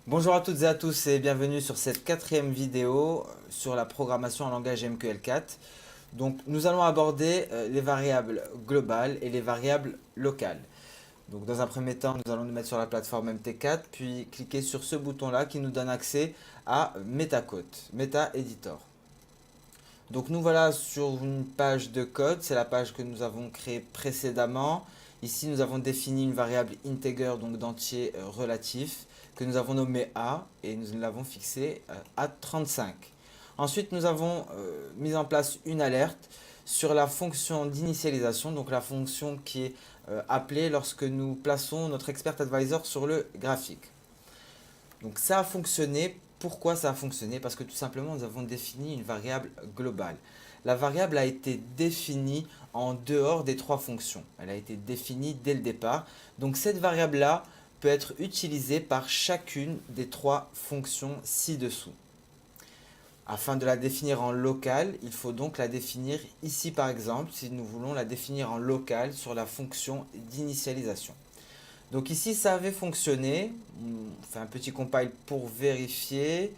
Bonjour à toutes et à tous et bienvenue sur cette quatrième vidéo sur la programmation en langage MQL4. Donc nous allons aborder les variables globales et les variables locales. Donc dans un premier temps, nous allons nous mettre sur la plateforme MT4 puis cliquer sur ce bouton-là qui nous donne accès à MetaCode, Meta Editor. Donc nous voilà sur une page de code, c'est la page que nous avons créée précédemment. Ici nous avons défini une variable integer, donc d'entier relatif, que nous avons nommé A et nous l'avons fixé à 35. Ensuite nous avons mis en place une alerte sur la fonction d'initialisation, donc la fonction qui est appelée lorsque nous plaçons notre expert advisor sur le graphique. Donc ça a fonctionné. Pourquoi ça a fonctionné? Parce que tout simplement nous avons défini une variable globale. La variable a été définie en dehors des trois fonctions. Elle a été définie dès le départ. Donc cette variable-là peut être utilisée par chacune des trois fonctions ci-dessous. Afin de la définir en local, il faut donc la définir ici par exemple, si nous voulons la définir en local sur la fonction d'initialisation. Donc ici ça avait fonctionné, on fait un petit compile pour vérifier.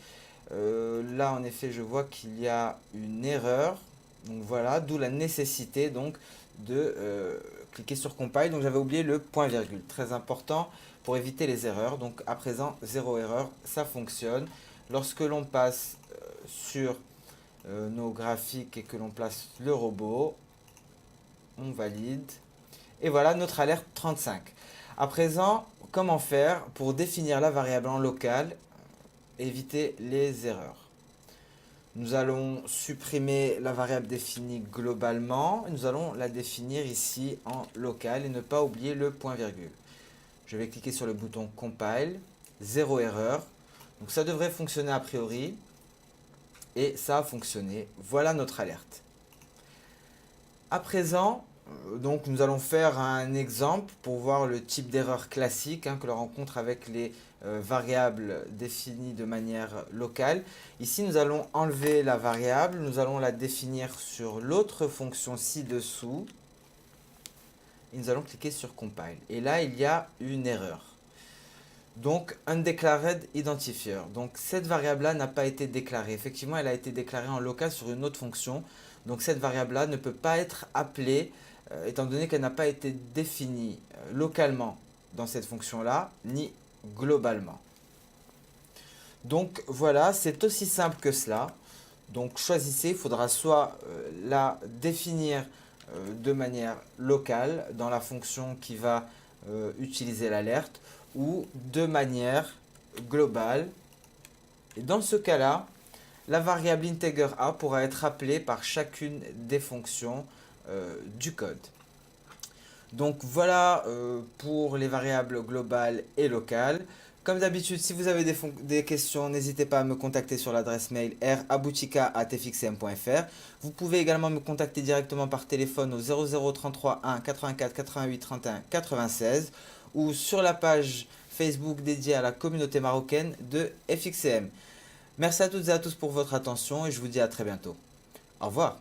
Là en effet je vois qu'il y a une erreur, donc voilà, d'où la nécessité donc de cliquer sur compile. Donc j'avais oublié le point virgule, très important pour éviter les erreurs. Donc à présent zéro erreur, ça fonctionne. Lorsque l'on passe sur nos graphiques et que l'on place le robot, on valide. Et voilà notre alerte 35. À présent, comment faire pour définir la variable en local, éviter les erreurs? Nous allons supprimer la variable définie globalement. Nous allons la définir ici en local et ne pas oublier le point virgule. Je vais cliquer sur le bouton compile, zéro erreur. Donc ça devrait fonctionner a priori. Et ça a fonctionné. Voilà notre alerte. À présent, donc nous allons faire un exemple pour voir le type d'erreur classique que l'on rencontre avec les variables définies de manière locale. Ici, nous allons enlever la variable, nous allons la définir sur l'autre fonction ci-dessous. Et nous allons cliquer sur Compile. Et là, il y a une erreur. Donc, undeclared identifier. Donc, cette variable-là n'a pas été déclarée. Effectivement, elle a été déclarée en local sur une autre fonction. Donc, cette variable-là ne peut pas être appelée, étant donné qu'elle n'a pas été définie localement dans cette fonction-là, ni globalement. Donc, voilà, c'est aussi simple que cela. Donc, choisissez, il faudra soit la définir de manière locale dans la fonction qui va utiliser l'alerte, ou de manière globale. Et dans ce cas-là, la variable integer a pourra être appelée par chacune des fonctions du code. Donc voilà pour les variables globales et locales. Comme d'habitude, si vous avez des questions, n'hésitez pas à me contacter sur l'adresse mail raboutika@fxm.fr. Vous pouvez également me contacter directement par téléphone au 0033 1 84 88 31 96 ou sur la page Facebook dédiée à la communauté marocaine de FXCM. Merci à toutes et à tous pour votre attention et je vous dis à très bientôt. Au revoir.